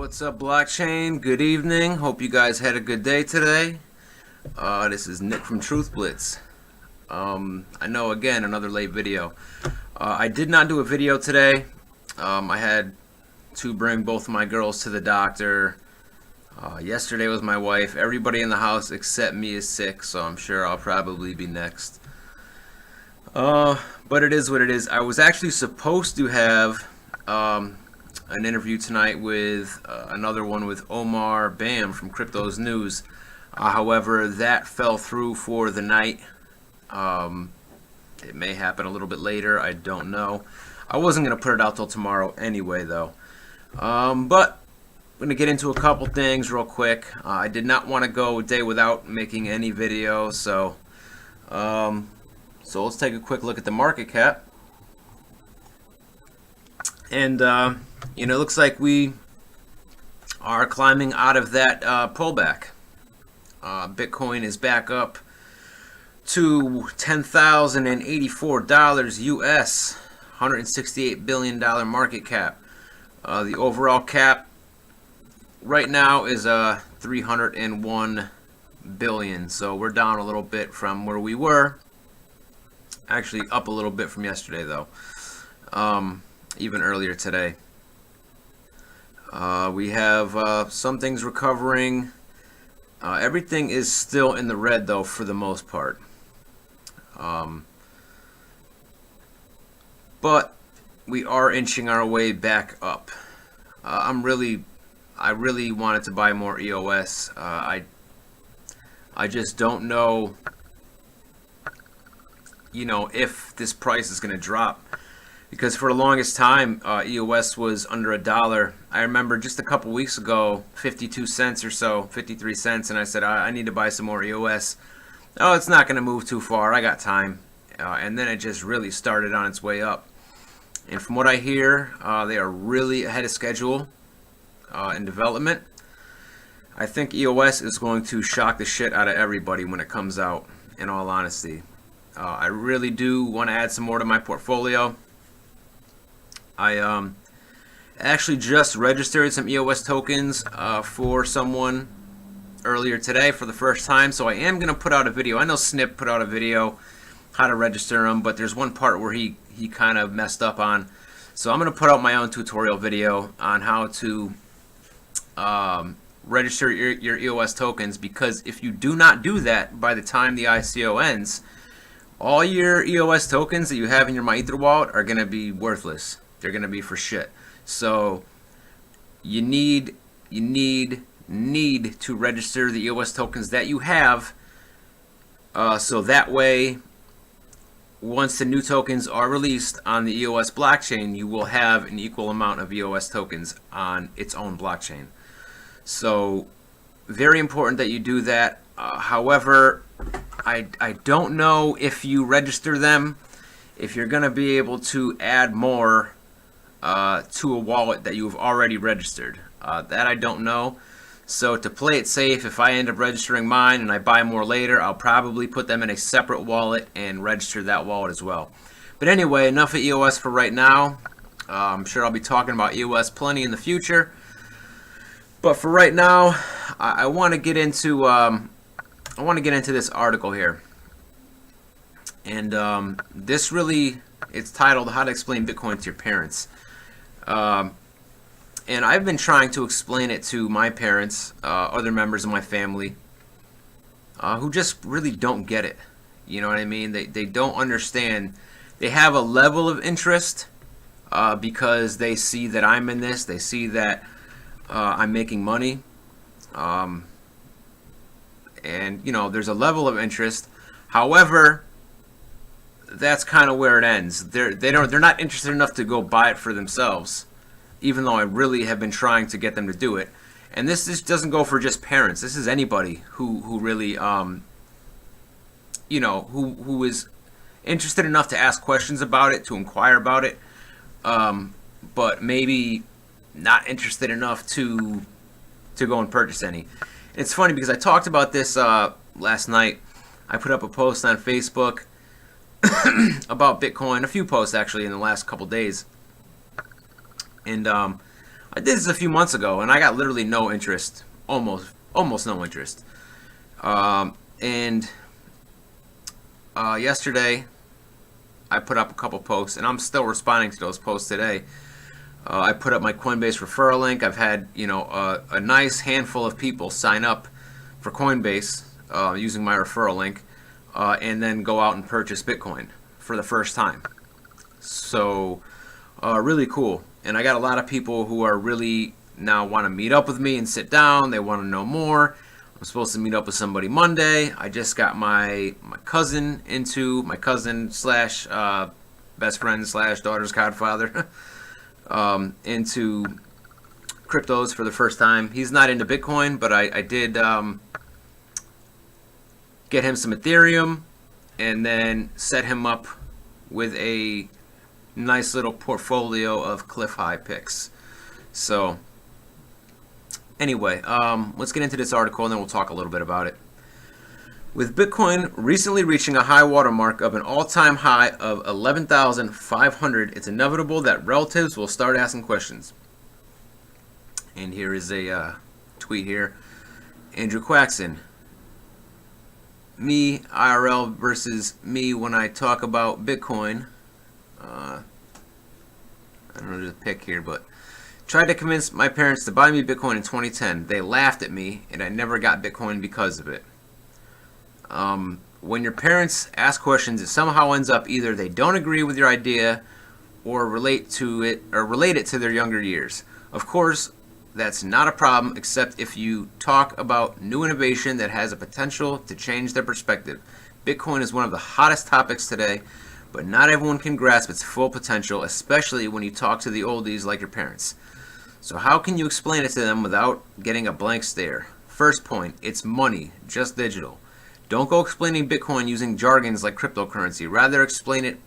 What's up, blockchain? Good evening. Hope you guys had a good day today. This is Nick from Truth Blitz. I know, again, another late video. I did not do a video today. I had to bring both of my girls to the doctor. Yesterday was my wife. Everybody in the house except me is sick, so I'm sure I'll probably be next. But it is what it is. I was actually supposed to have an interview tonight with another one with Omar Bam from Crypto's News. However, that fell through for the night. It may happen a little bit later. I don't know. I wasn't going to put it out till tomorrow anyway, though. But I'm going to get into a couple things real quick. I did not want to go a day without making any video, so let's take a quick look at the market cap. And you know, it looks like we are climbing out of that pullback. Bitcoin is back up to $10,084 US, $168 billion market cap. The overall cap right now is 301 billion, so we're down a little bit from where we were. Actually up a little bit from yesterday, though, even earlier today. We have some things recovering. Everything is still in the red, though, for the most part. But we are inching our way back up. I really wanted to buy more EOS. I just don't know, you know, if this price is going to drop. Because for the longest time, EOS was under $1. I remember just a couple weeks ago, 52 cents or so, 53 cents, and I said, I need to buy some more EOS. Oh, it's not going to move too far. I got time. And then it just really started on its way up. And from what I hear, they are really ahead of schedule in development. I think EOS is going to shock the shit out of everybody when it comes out, in all honesty. I really do want to add some more to my portfolio. I actually just registered some EOS tokens for someone earlier today for the first time, so I am going to put out a video. I know Snip put out a video how to register them, but there's one part where he kind of messed up on. So I'm going to put out my own tutorial video on how to register your EOS tokens, because if you do not do that by the time the ICO ends, all your EOS tokens that you have in your MyEther wallet are going to be worthless. They're going to be for shit. So you need to register the EOS tokens that you have, so that way once the new tokens are released on the EOS blockchain, you will have an equal amount of EOS tokens on its own blockchain. So very important that you do that. However, I don't know if you register them, if you're going to be able to add more to a wallet that you've already registered. That I don't know. So to play it safe, if I end up registering mine and I buy more later, I'll probably put them in a separate wallet and register that wallet as well. But anyway, enough of EOS for right now. I'm sure I'll be talking about EOS plenty in the future. But for right now, I want to get into this article here. And this really, it's titled "How to Explain Bitcoin to Your Parents." And I've been trying to explain it to my parents, other members of my family, who just really don't get it. You know what I mean? They don't understand. They have a level of interest because they see that I'm in this. They see that I'm making money. And, you know, there's a level of interest. However, that's kind of where it ends. They're not interested enough to go buy it for themselves, even though I really have been trying to get them to do it. And this doesn't go for just parents. This is anybody who really you know, who is interested enough to ask questions about it, to inquire about it, but maybe not interested enough to go and purchase any. It's funny because I talked about this last night. I put up a post on Facebook about Bitcoin, a few posts actually in the last couple days, and I did this a few months ago, and I got literally no interest, almost no interest. And yesterday, I put up a couple posts, and I'm still responding to those posts today. I put up my Coinbase referral link. I've had a nice handful of people sign up for Coinbase using my referral link, and then go out and purchase Bitcoin for the first time. So really cool. And I got a lot of people who are really now want to meet up with me and sit down. They want to know more. I'm supposed to meet up with somebody Monday. I just got my cousin slash best friend slash daughter's godfather into cryptos for the first time. He's not into Bitcoin, but I did get him some Ethereum and then set him up with a nice little portfolio of cliff high picks. So anyway, let's get into this article and then we'll talk a little bit about it. With Bitcoin recently reaching a high watermark of an all-time high of 11,500, it's inevitable that relatives will start asking questions. And here is a tweet here. Andrew Quaxon. Me, IRL versus me when I talk about Bitcoin. I don't know, there's a pic here, but tried to convince my parents to buy me Bitcoin in 2010. They laughed at me, and I never got Bitcoin because of it. When your parents ask questions, it somehow ends up either they don't agree with your idea or relate it to their younger years. Of course, that's not a problem, except if you talk about new innovation that has a potential to change their perspective. Bitcoin is one of the hottest topics today, but not everyone can grasp its full potential, especially when you talk to the oldies like your parents. So how can you explain it to them without getting a blank stare? First point, it's money, just digital. Don't go explaining Bitcoin using jargons like cryptocurrency. Rather, explain it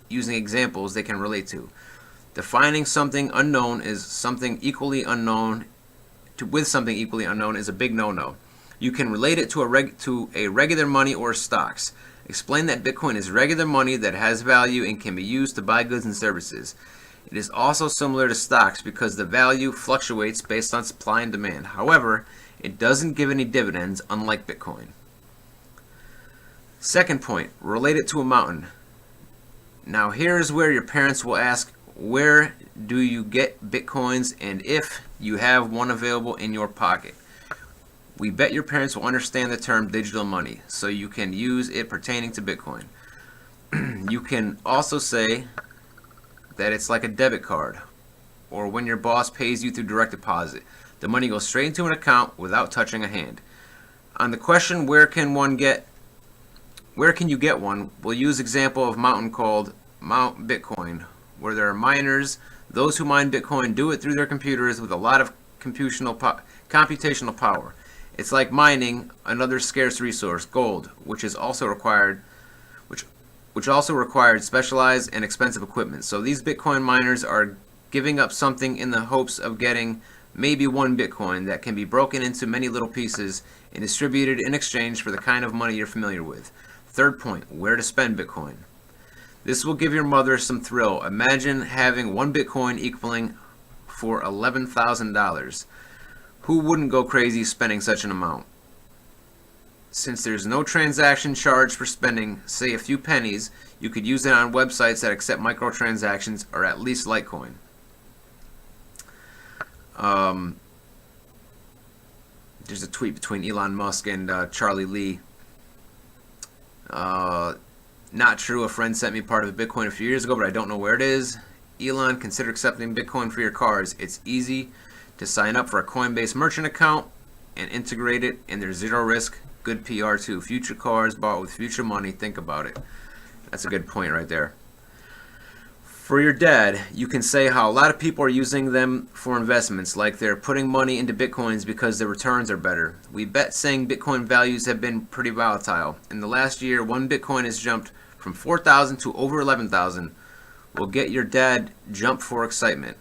using examples they can relate to. Defining something unknown is something equally unknown with something equally unknown is a big no-no. You can relate it to a regular money or stocks. Explain that Bitcoin is regular money that has value and can be used to buy goods and services. It is also similar to stocks because the value fluctuates based on supply and demand. However, it doesn't give any dividends, unlike Bitcoin. Second point, relate it to a mountain. Now here's where your parents will ask, where do you get Bitcoins, and if you have one available in your pocket. We bet your parents will understand the term digital money, so you can use it pertaining to Bitcoin. You can also say that it's like a debit card, or when your boss pays you through direct deposit. The money goes straight into an account without touching a hand. On the question, where can you get one, we'll use example of mountain called Mount Bitcoin, where there are miners. Those who mine Bitcoin do it through their computers with a lot of computational power. It's like mining another scarce resource, gold, which also required specialized and expensive equipment. So these Bitcoin miners are giving up something in the hopes of getting maybe one Bitcoin that can be broken into many little pieces and distributed in exchange for the kind of money you're familiar with. Third point, where to spend Bitcoin. This will give your mother some thrill. Imagine having one Bitcoin equaling for $11,000. Who wouldn't go crazy spending such an amount? Since there's no transaction charge for spending, say, a few pennies, you could use it on websites that accept microtransactions, or at least Litecoin. There's a tweet between Elon Musk and Charlie Lee. Not true. A friend sent me part of a Bitcoin a few years ago, but I don't know where it is. Elon, consider accepting Bitcoin for your cars. It's easy to sign up for a Coinbase merchant account and integrate it, and there's zero risk. Good PR too. Future cars bought with future money. Think about it. That's a good point right there. For your dad, you can say how a lot of people are using them for investments, like they're putting money into Bitcoins because the returns are better. We bet saying Bitcoin values have been pretty volatile. In the last year, one Bitcoin has jumped from 4,000 to over 11,000. Will get your dad jump for excitement.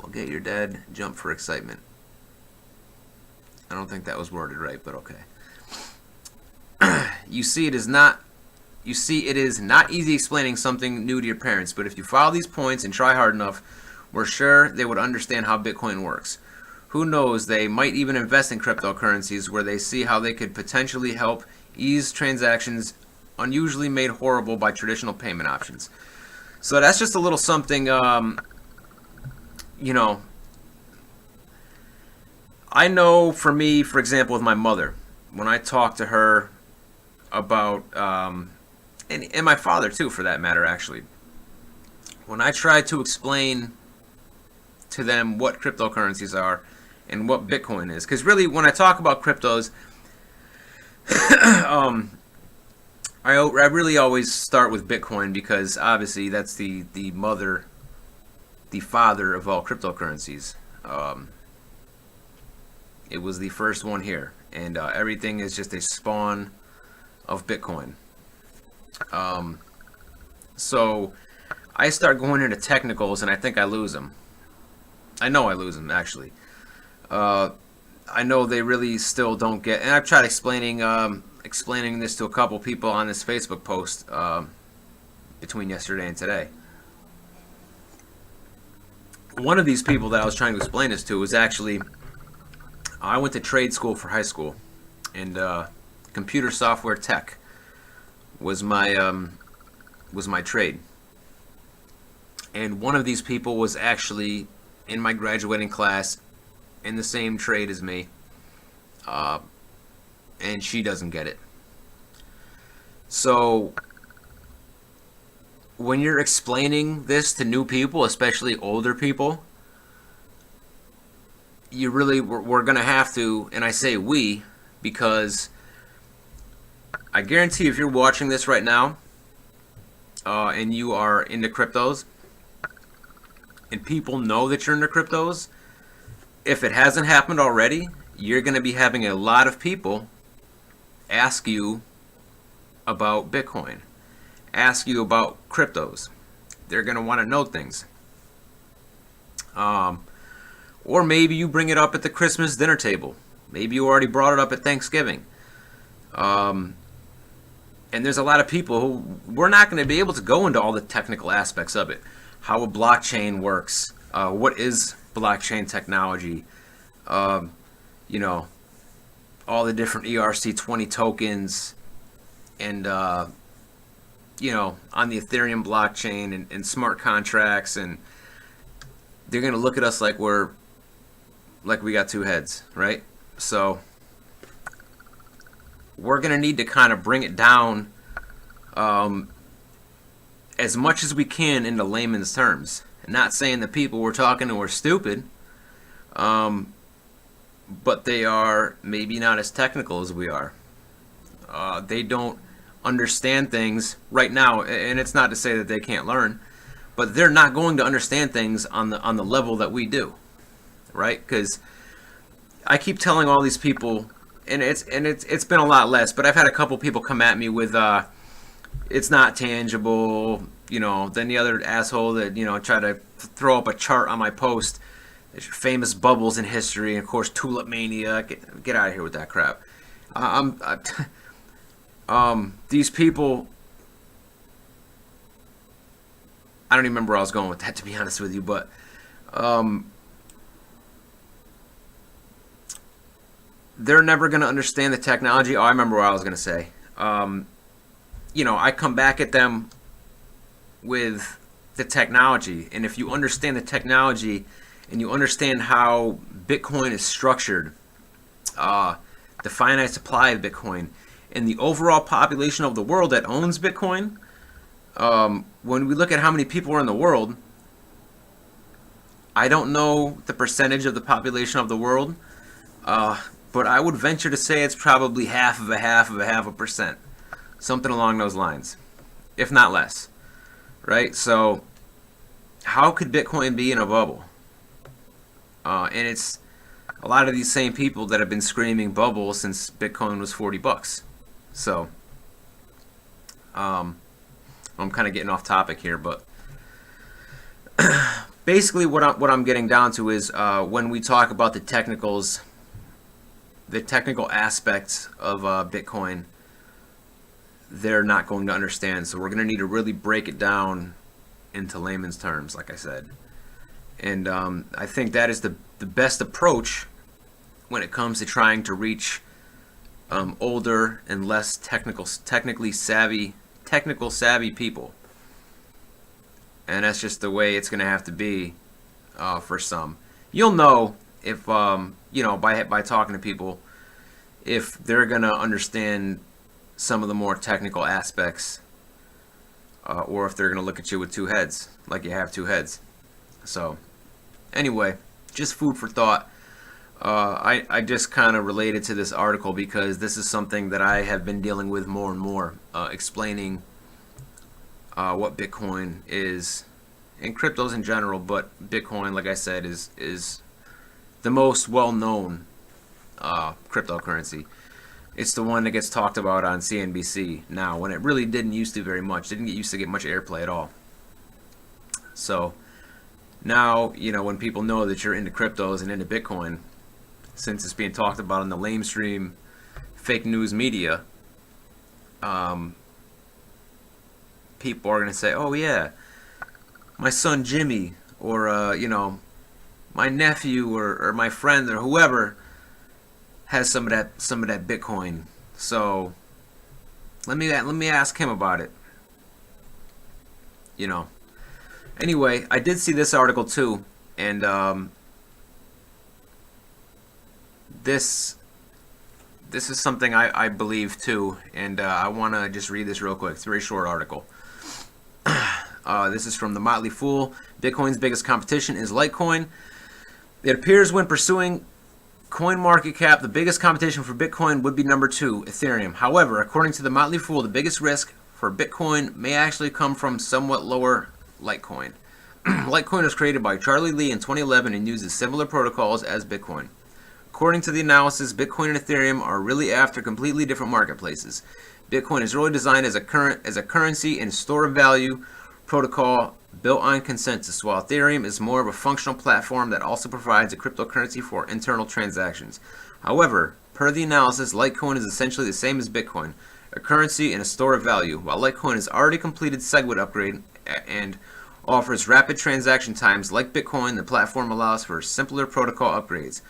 Will get your dad jump for excitement. I don't think that was worded right, but okay. You see, it is not easy explaining something new to your parents, but if you follow these points and try hard enough, were sure they would understand how Bitcoin works. Who knows, they might even invest in cryptocurrencies where they see how they could potentially help ease transactions unusually made horrible by traditional payment options. So that's just a little something, you know, I know for me, for example, with my mother, when I talk to her about, and my father too, for that matter, actually, when I try to explain to them what cryptocurrencies are and what Bitcoin is, because really, when I talk about cryptos, I really always start with Bitcoin because obviously that's the father of all cryptocurrencies. It was the first one here, and everything is just a spawn of Bitcoin. So I start going into technicals, and I think I lose them. I know I lose them, actually. I know they really still don't get, and I've tried explaining this to a couple people on this Facebook post between yesterday and today. One of these people that I was trying to explain this to was actually, I went to trade school for high school, and computer software tech was my trade. And one of these people was actually in my graduating class in the same trade as me, and she doesn't get it. So when you're explaining this to new people, especially older people, we're gonna have to, and I say we because I guarantee if you're watching this right now and you are into cryptos and people know that you're into cryptos, if it hasn't happened already, you're going to be having a lot of people ask you about Bitcoin, ask you about cryptos. They're going to want to know things. Or maybe you bring it up at the Christmas dinner table. Maybe you already brought it up at Thanksgiving. And there's a lot of people who we're not going to be able to go into all the technical aspects of it. How a blockchain works. What is blockchain technology? You know, all the different ERC20 tokens, and you know, on the Ethereum blockchain and smart contracts, and they're gonna look at us like we got two heads, right? So we're gonna need to kind of bring it down as much as we can into layman's terms. Not saying that people we're talking to are stupid, but they are maybe not as technical as we are. They don't understand things right now, and it's not to say that they can't learn, but they're not going to understand things on the level that we do, right? Because I keep telling all these people, and it's been a lot less, but I've had a couple people come at me with it's not tangible, you know. Then the other asshole that, you know, try to throw up a chart on my post, famous bubbles in history, and of course Tulip Mania. Get out of here with that crap. These people, I don't even remember where I was going with that, to be honest with you, but they're never going to understand the technology. Oh, I remember what I was going to say. You know, I come back at them with the technology, and if you understand the technology and you understand how Bitcoin is structured, the finite supply of Bitcoin, and the overall population of the world that owns Bitcoin, when we look at how many people are in the world, I don't know the percentage of the population of the world, but I would venture to say it's probably half of a percent. Something along those lines, if not less, right? So how could Bitcoin be in a bubble? And it's a lot of these same people that have been screaming bubble since Bitcoin was $40. So I'm kind of getting off topic here, but basically what I'm getting down to is when we talk about the technicals, the technical aspects of Bitcoin, they're not going to understand. So we're going to need to really break it down into layman's terms, like I said. And I think that is the best approach when it comes to trying to reach older and less technically savvy people. And that's just the way it's going to have to be for some. You'll know if by talking to people, if they're going to understand some of the more technical aspects, or if they're going to look at you with two heads, like you have two heads. So anyway, just food for thought. I just kind of related to this article because this is something that I have been dealing with more and more, explaining what Bitcoin is and cryptos in general, but Bitcoin, like I said, is the most well-known cryptocurrency. It's the one that gets talked about on CNBC now, when it really didn't used to very much. Didn't get used to get much airplay at all. So now, when people know that you're into cryptos and into Bitcoin, since it's being talked about in the lamestream fake news media, people are going to say, oh yeah, my son Jimmy, or my nephew, or my friend, or whoever has some of that Bitcoin. So let me ask him about it. Anyway, I did see this article too, and this is something I believe too, and I want to just read this real quick. It's a very short article. This is from the Motley Fool. Bitcoin's biggest competition is Litecoin. It appears when pursuing CoinMarketCap, the biggest competition for Bitcoin would be number 2, Ethereum. However, according to the Motley Fool, the biggest risk for Bitcoin may actually come from somewhat lower Litecoin. Litecoin was created by Charlie Lee in 2011 and uses similar protocols as Bitcoin. According to the analysis, Bitcoin and Ethereum are really after completely different marketplaces. Bitcoin is really designed as a currency and store of value protocol built on consensus, while Ethereum is more of a functional platform that also provides a cryptocurrency for internal transactions. However, per the analysis, Litecoin is essentially the same as Bitcoin, a currency and a store of value. While Litecoin has already completed SegWit upgrade and offers rapid transaction times like Bitcoin, the platform allows for simpler protocol upgrades.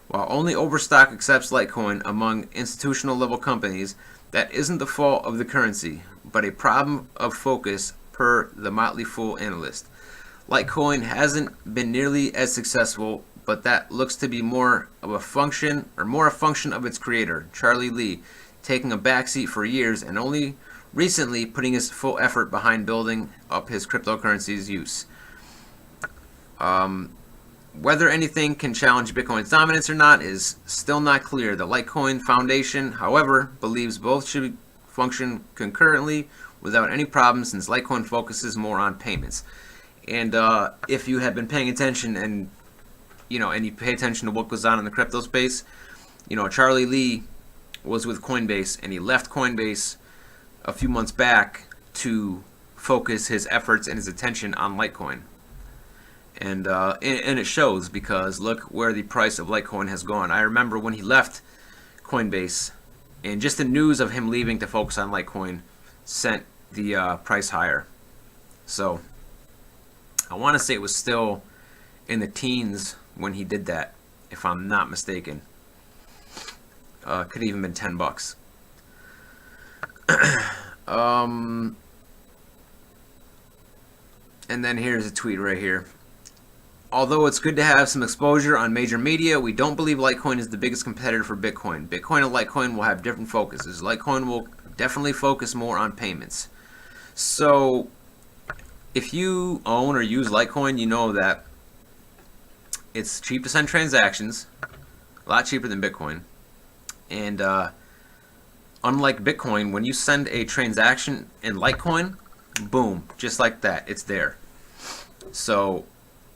While only Overstock accepts Litecoin among institutional level companies, that isn't the fault of the currency, but a problem of focus per the Motley Fool analyst. Litecoin hasn't been nearly as successful, but that looks to be more a function of its creator, Charlie Lee, taking a backseat for years and only recently putting his full effort behind building up his cryptocurrency's use. Whether anything can challenge Bitcoin's dominance or not is still not clear. The Litecoin Foundation, however, believes both should function concurrently without any problems, since Litecoin focuses more on payments. And if you have been paying attention and you pay attention to what goes on in the crypto space, Charlie Lee was with Coinbase, and he left Coinbase a few months back to focus his efforts and his attention on Litecoin. And it shows, because look where the price of Litecoin has gone. I remember when he left Coinbase, and just the news of him leaving to focus on Litecoin sent the price higher. So I want to say it was still in the teens when he did that, if I'm not mistaken. Could have even been $10. And then here's a tweet right here. Although it's good to have some exposure on major media, we don't believe Litecoin is the biggest competitor for Bitcoin. Bitcoin and Litecoin will have different focuses. Litecoin will definitely focus more on payments. So if you own or use Litecoin, you know that it's cheap to send transactions, a lot cheaper than Bitcoin. And unlike Bitcoin, when you send a transaction in Litecoin, boom, just like that, it's there. So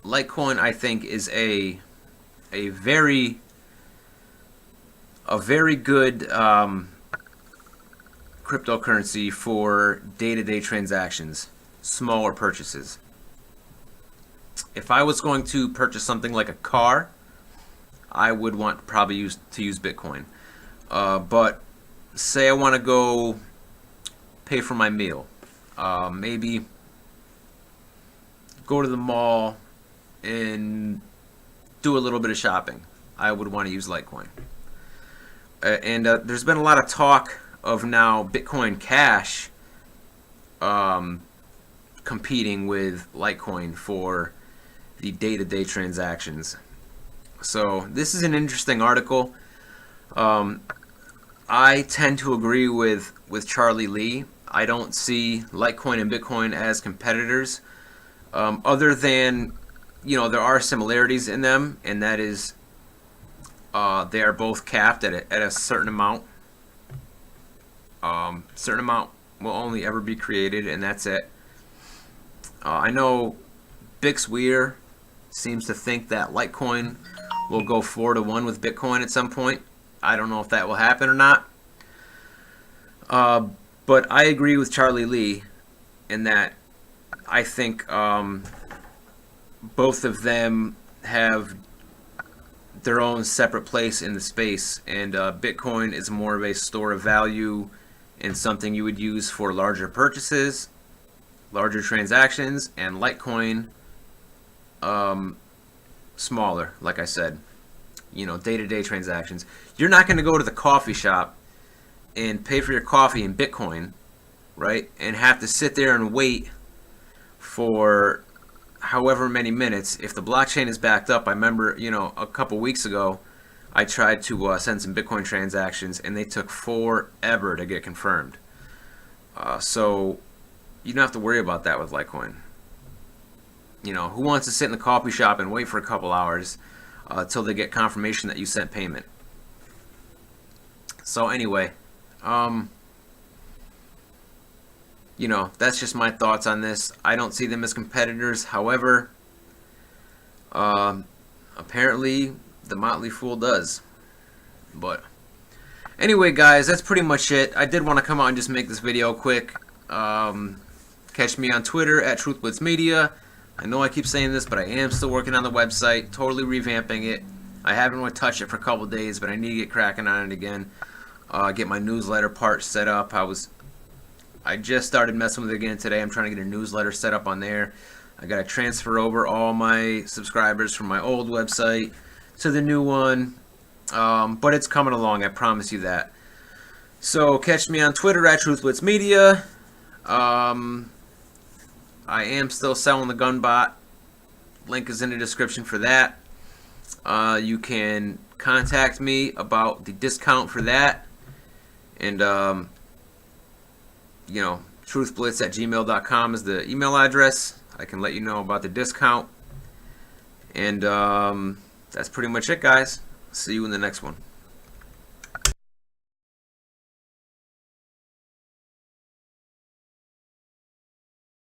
Litecoin, I think, is a very good cryptocurrency for day-to-day transactions, smaller purchases. If I was going to purchase something like a car, I would want probably use Bitcoin. But say I want to go pay for my meal, maybe go to the mall, and do a little bit of shopping, I would want to use Litecoin. And there's been a lot of talk of now Bitcoin Cash competing with Litecoin for the day-to-day transactions. So this is an interesting article. I tend to agree with Charlie Lee. I don't see Litecoin and Bitcoin as competitors, other than, there are similarities in them, and that is they are both capped at a certain amount. Certain amount will only ever be created, and that's it. I know Bix Weir seems to think that Litecoin will go 4-to-1 with Bitcoin at some point. I don't know if that will happen or not. But I agree with Charlie Lee in that I think both of them have their own separate place in the space, and Bitcoin is more of a store of value and something you would use for larger purchases, larger transactions, and Litecoin smaller, like I said, day-to-day transactions. You're not going to go to the coffee shop and pay for your coffee in Bitcoin, right, and have to sit there and wait for however many minutes. If the blockchain is backed up, I remember, a couple weeks ago, I tried to send some Bitcoin transactions, and they took forever to get confirmed. So you don't have to worry about that with Litecoin. Who wants to sit in the coffee shop and wait for a couple hours till they get confirmation that you sent payment? So anyway, that's just my thoughts on this. I don't see them as competitors. However, apparently the Motley Fool does. But anyway, guys, that's pretty much it. I did want to come out and just make this video quick. Catch me on Twitter at TruthBlitzMedia. I know I keep saying this, but I am still working on the website, totally revamping it. I haven't really touched it for a couple days, but I need to get cracking on it again. Get my newsletter part set up. I just started messing with it again today. I'm trying to get a newsletter set up on there. I got to transfer over all my subscribers from my old website to the new one. But it's coming along, I promise you that. So catch me on Twitter at TruthBlitzMedia. I am still selling the Gunbot. Link is in the description for that. You can contact me about the discount for that. And, truthblitz@gmail.com is the email address. I can let you know about the discount. And that's pretty much it, guys. See you in the next one.